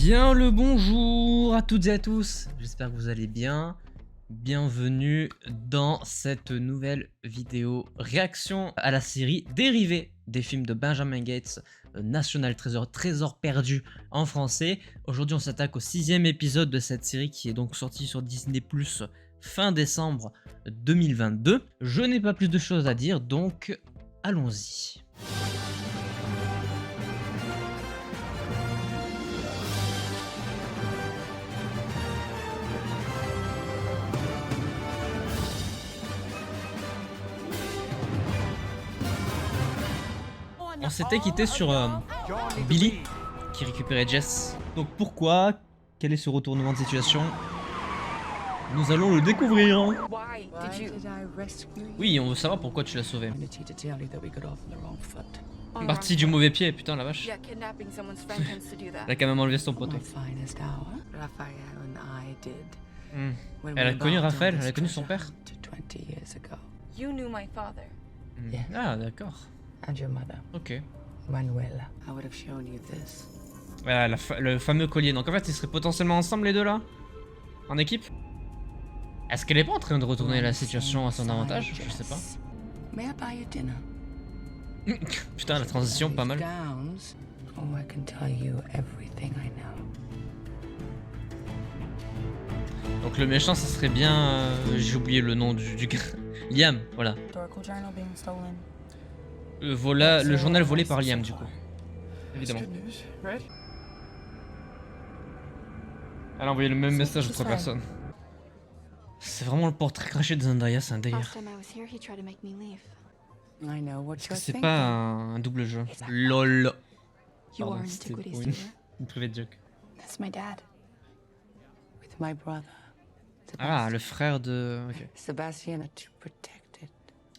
Bien le bonjour à toutes et à tous, j'espère que vous allez bien. Bienvenue dans cette nouvelle vidéo réaction à la série dérivée des films de Benjamin Gates, National Treasure, Trésor perdu en français. Aujourd'hui on s'attaque au 6e épisode de cette série qui est donc sorti sur Disney+ fin décembre 2022. Je n'ai pas plus de choses à dire, donc allons-y. On s'était quitté sur Billy qui récupérait Jess. Donc pourquoi? Quel est ce retournement de situation? Nous allons le découvrir. Oui, on veut savoir pourquoi tu l'as sauvé. Parti du mauvais pied, putain la vache. Elle a quand même enlevé son poteau. Elle a connu Raphaël, elle a connu son père. Ah d'accord. Ok. Voilà, le fameux collier. Donc en fait, ils seraient potentiellement ensemble les deux là? En équipe? Est-ce qu'elle est pas en train de retourner la situation à son avantage? Je sais pas. Putain, la transition, pas mal. Donc le méchant, ça serait bien... j'ai oublié le nom du gars. Liam, voilà. Le journal volé par Liam, du coup. Évidemment. Elle a envoyé le même message aux 3 personnes. C'est vraiment le portrait craché de Zendaya, c'est un délire. Est-ce que c'est pas un double jeu? LOL. Pardon, c'était pour une private joke. Ah, le frère de... Ok.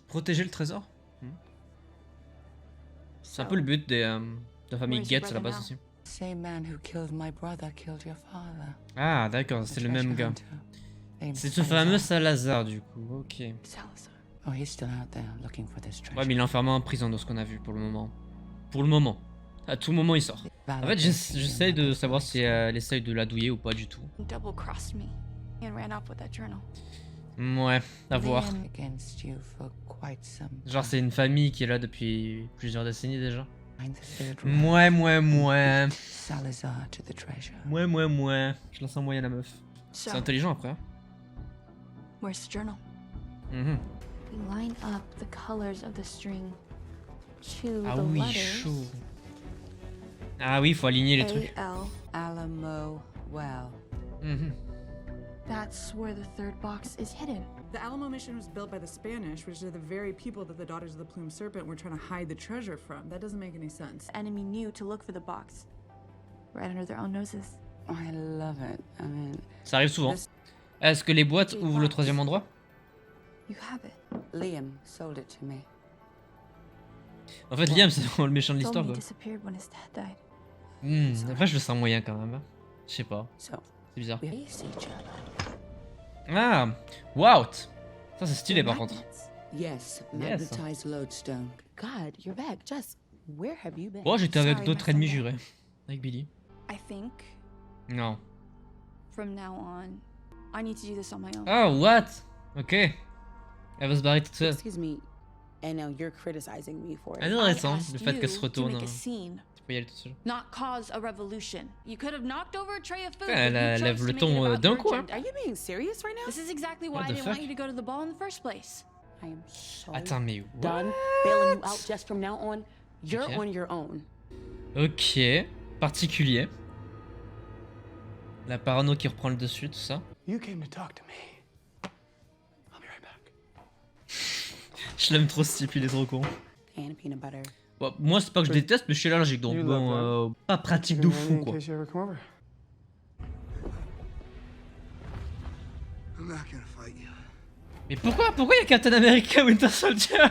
Protéger le trésor? C'est un peu le but de la famille Gates à la base aussi. Ah d'accord, c'est le même gars. C'est ce fameux Salazar du coup, ok. Ouais mais il est enfermé en prison de ce qu'on a vu pour le moment. Pour le moment. À tout moment il sort. En fait j'essaie de savoir si elle essaye de la douiller ou pas du tout. Ouais, à voir. Genre c'est une famille qui est là depuis plusieurs décennies déjà. Mouais. Je la sens moyen la meuf. C'est intelligent après. Hein. Ah oui, chaud. Ah oui, faut aligner les trucs. That's where the third box is hidden. The Alamo mission was built by the Spanish, which are the very people that the Daughters of the Plume Serpent were trying to hide the treasure from. That doesn't make any sense. The enemy knew to look for the box, right under their own noses. I love it. I mean, ça arrive souvent. Est-ce que les boîtes ouvrent le troisième endroit? You have it. Liam sold it to me. En fait, Liam, c'est vraiment le méchant de l'histoire, quoi. Enfin, je le sens moyen quand même. Je sais pas. C'est bizarre. Ah, wow. Ça c'est stylé par contre. Yes, magnetized lodestone. God, you're back. Jess, where have you been? Oh, j'étais avec d'autres ennemis jurés. Avec Billy. I think. Non. From now on, I need to do this on my own. Oh, what? Ok. Elle va se barrer toute seule. Excuse me. And now you're criticizing me for it. Intéressant, le fait qu'elle se retourne. Tu peux y aller toute seule. Not cause a revolution. You could have knocked over a tray of food. Elle lève le ton d'un coup. Hein. Are you being serious right now? This is exactly why I didn't want you to go to the ball in the first place. I am so Attends, mais done bailing you out just from now on. You're on your own. Ok, particulier. La parano qui reprend le dessus, tout ça. You came to talk to me. I'll be right back. Je l'aime trop ce type, il est trop con. And peanut butter. Bon, moi c'est pas que je déteste, mais je suis allergique donc bon, pas pratique de fou quoi. Mais pourquoi il y a Captain America Winter Soldier?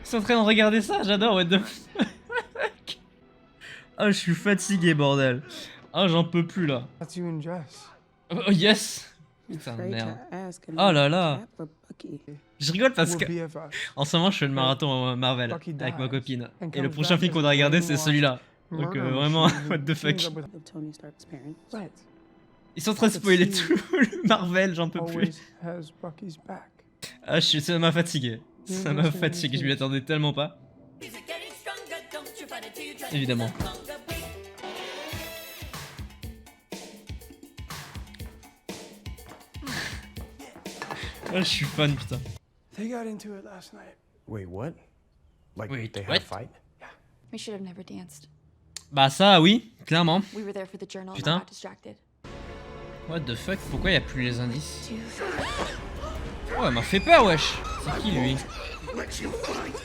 Ils sont en train de regarder ça, j'adore, what the fuck. Oh, je suis fatigué, bordel. Oh, j'en peux plus là. Oh, yes. Putain, merde. Oh là là. Je rigole parce que en ce moment je fais le marathon Marvel avec ma copine. Et le prochain film qu'on a regardé c'est celui-là. Donc murder vraiment, machine who what the fuck. teams up with Of Tony Stark's parents. Right. Ils sont en train de spoiler But tout le Marvel, j'en peux plus. Always has Bucky's back. Ah, ça m'a fatigué. Ça m'a Interesting fatigué, je m'y attendais tellement pas. Évidemment. Ah, je suis fan, putain. They got into it last night. Wait, what? Like Wait, they had what? a fight? We should have never danced. Bah ça, oui, clairement. We were there for the journal and Putain. I got distracted. What the fuck, pourquoi y a plus les indices? Oh, elle m'a fait peur, wesh. C'est qui, lui?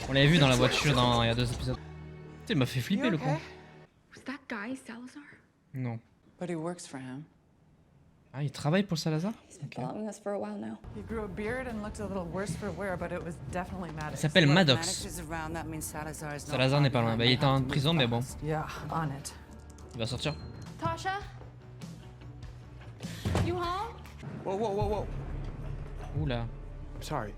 On l'avait vu dans la voiture il y a 2 épisodes. Putain, il m'a fait flipper, le con. Was that guy Salazar? Non. But he works for him. Ah, il travaille pour Salazar? He's been following us for a while now. He grew a beard and looked a little worse for wear, but it was definitely Il Maddox. s'appelle Well, if Maddox. is around, that means Salazar is not Salazar n'est pas loin. far Bah, il était en behind. prison, mais bon, Yeah, on it. il va sortir. Tasha? You home? Whoa, whoa, whoa, whoa. Oula. I'm sorry.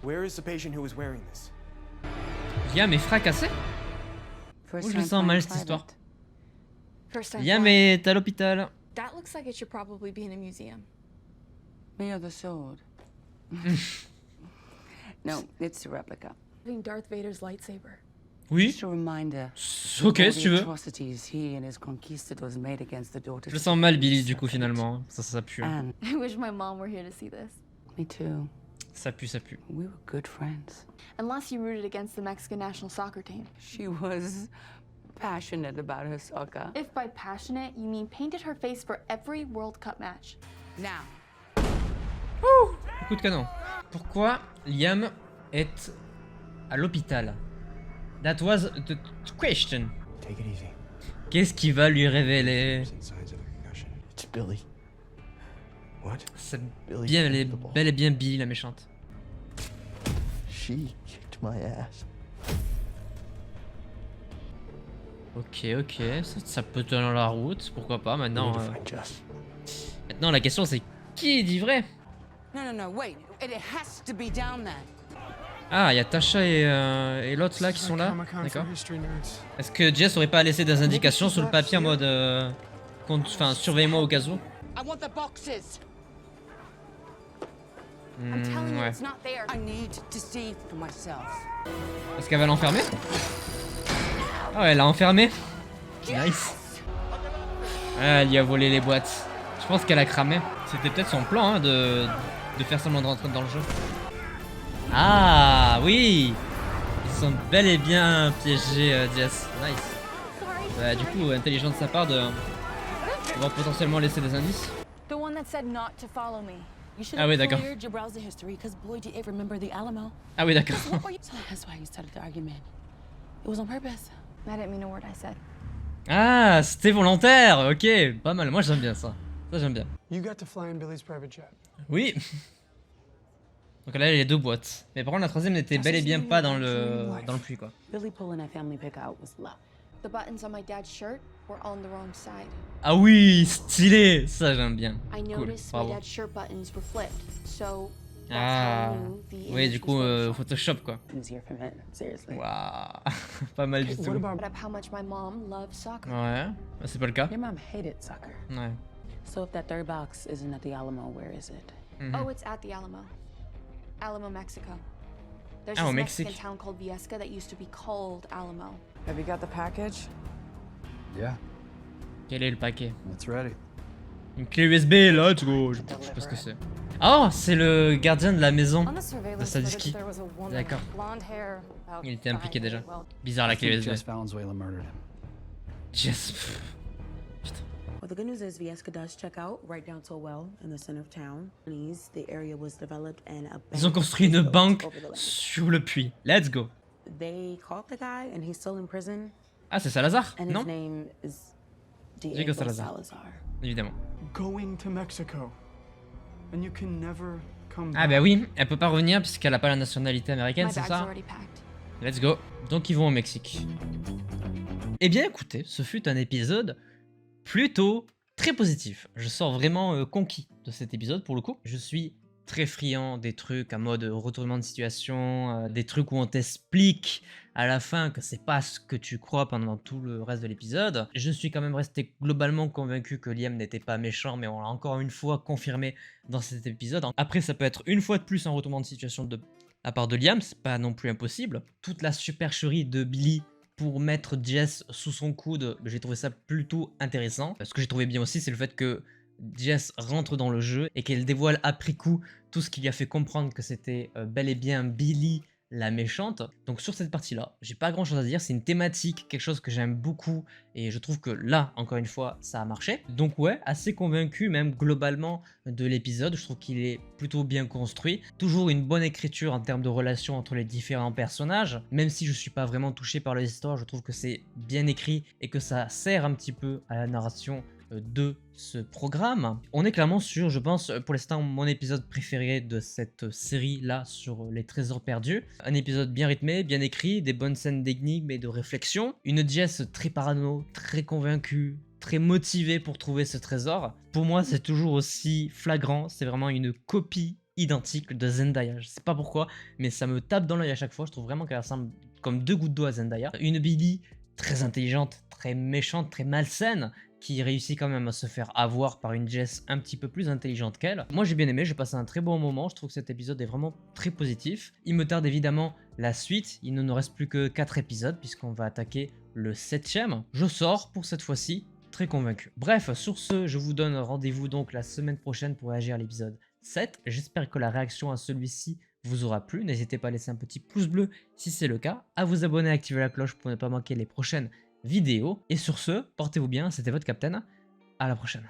Where is the patient who was wearing this? Liam est fracassé? First Oh, je time le sens mal, flying cette histoire. private. First time Liam flying. est à l'hôpital. That looks like it should probably be in a museum. Me or the sword? No, it's a replica. Having Darth Vader's lightsaber. Oui. Just a reminder. Ok, of si the tu veux. atrocities he and his conquistadors made against the daughters. Je le sens mal, Billy, du coup, finalement. Ça pue. And I wish my mom were here to see this. me too. Ça pue, ça pue. We were good friends. Unless you rooted against the Mexican national soccer team. She was passionate about her soccer. If by passionate, you mean painted her face for every World Cup match. Now, Coup de canon. Pourquoi Liam est à l'hôpital? That was the question. Take it easy. Qu'est-ce qui va lui révéler? Signs of a concussion. It's Billy. What? C'est Billy bien, kicked elle est the ball. bel et bien Billy, la méchante. She kicked my ass. Ok, ça peut tenir la route, pourquoi pas. We Maintenant, need to find Jess. maintenant la question c'est qui dit vrai? no, wait. It has to be down there. Ah, il y a Tasha et l'autre là qui sont là. Comic-Con D'accord. for history nerds. Est-ce que Jess aurait pas laissé des indications sur le papier en mode enfin, surveille-moi au cas où? I want the boxes. I'm telling you, Ouais. it's not there. I need to see for myself. Est-ce qu'elle va l'enfermer? Ah ouais, elle l'a enfermé. Nice. Ah, elle lui a volé les boîtes. Je pense qu'elle a cramé. C'était peut-être son plan hein, de faire semblant de rentrer dans le jeu. Ah oui, ils sont bel et bien piégés, Jess. Nice. Bah, du coup, intelligent de sa part de pouvoir potentiellement laisser des indices. The one that said not to follow me. You should Ah oui, have d'accord. cleared your browser history because boy, do you remember the Alamo. Ah oui, d'accord. What were you? So that's why you started the argument. It was on purpose. I didn't mean a word I said. Ah, c'était volontaire. Ok, pas mal. Moi, j'aime bien ça. Ça, j'aime bien. You got to fly in Billy's private jet. Oui. Donc là, il y a 2 boîtes. Mais par contre, la troisième n'était bel et bien pas dans le puits, quoi. Billy pulling a family pick out was luck. The buttons on my dad's shirt were on the wrong side. Ah oui, stylé. Ça, j'aime bien. I Cool, noticed my bravo. dad's shirt buttons were flipped, so that's Ah, how I knew the oui, image du was coup, Photoshop. Photoshop, quoi. Easier for men, seriously. Waouh. Pas mal du What tout. about Brought up how much my mom loves soccer. Ouais, bah, c'est pas le cas. Your mom hated soccer. Ouais. So if that third box isn't at the Alamo, where is it? Mhm. Oh, it's at the Alamo. Alamo, Mexico. There's Ah, au this Mexique. Mexican town called Viesca that used to be called Alamo. Have you got the package? Yeah, Quel est le paquet? it's ready. Une clé USB, let's go. Je sais pas ce que c'est. Oh, c'est le gardien de la maison. On the surveillance Sadisky. footage, there was a woman D'accord. with blonde hair. about Il était impliqué 5 déjà. well, Bizarre la clé USB. Jess Valenzuela murdered him. Jess. Pff. Well, the good news is Viesca does check out right down to a well in the center of town. The area was developed and a Ils ont bank construit une was built banque over the land. sur le puits. Let's go. They caught the guy and he's still in prison. Ah, c'est Salazar, And his non? name is Diego Diego Salazar. Salazar. Évidemment. going to Mexico? And you can never come Ah back. bah oui, elle peut pas revenir puisqu'elle a pas la nationalité américaine, My c'est bag's ça? already packed. Let's go. Donc ils vont au Mexique. Eh bien écoutez, ce fut un épisode plutôt très positif. Je sors vraiment conquis de cet épisode pour le coup. Je suis très friand des trucs en mode retournement de situation, des trucs où on t'explique à la fin que c'est pas ce que tu crois pendant tout le reste de l'épisode. Je suis quand même resté globalement convaincu que Liam n'était pas méchant, mais on l'a encore une fois confirmé dans cet épisode. Après, ça peut être une fois de plus un retournement de situation de la part de Liam, c'est pas non plus impossible. Toute la supercherie de Billy pour mettre Jess sous son coude, j'ai trouvé ça plutôt intéressant. Ce que j'ai trouvé bien aussi, c'est le fait que Jess rentre dans le jeu et qu'elle dévoile après coup tout ce qui lui a fait comprendre que c'était bel et bien Billy la méchante. Donc sur cette partie-là, j'ai pas grand chose à dire, c'est une thématique, quelque chose que j'aime beaucoup et je trouve que là, encore une fois, ça a marché. Donc ouais, assez convaincu même globalement de l'épisode, je trouve qu'il est plutôt bien construit. Toujours une bonne écriture en termes de relations entre les différents personnages, même si je suis pas vraiment touché par l'histoire, je trouve que c'est bien écrit et que ça sert un petit peu à la narration de ce programme. On est clairement sur, je pense, pour l'instant, mon épisode préféré de cette série-là sur les trésors perdus. Un épisode bien rythmé, bien écrit, des bonnes scènes d'énigmes et de réflexion. Une Jess très parano, très convaincue, très motivée pour trouver ce trésor. Pour moi, c'est toujours aussi flagrant, c'est vraiment une copie identique de Zendaya. Je sais pas pourquoi, mais ça me tape dans l'œil à chaque fois. Je trouve vraiment qu'elle ressemble comme deux gouttes d'eau à Zendaya. Une Billy très intelligente, très méchante, très malsaine, qui réussit quand même à se faire avoir par une Jess un petit peu plus intelligente qu'elle. Moi j'ai bien aimé, j'ai passé un très bon moment, je trouve que cet épisode est vraiment très positif. Il me tarde évidemment la suite, il ne nous reste plus que 4 épisodes puisqu'on va attaquer le 7ème. Je sors pour cette fois-ci très convaincu. Bref, sur ce, je vous donne rendez-vous donc la semaine prochaine pour réagir à l'épisode 7. J'espère que la réaction à celui-ci vous aura plu. N'hésitez pas à laisser un petit pouce bleu si c'est le cas, à vous abonner et activer la cloche pour ne pas manquer les prochaines vidéo. Et sur ce, portez-vous bien, c'était votre Captain, à la prochaine.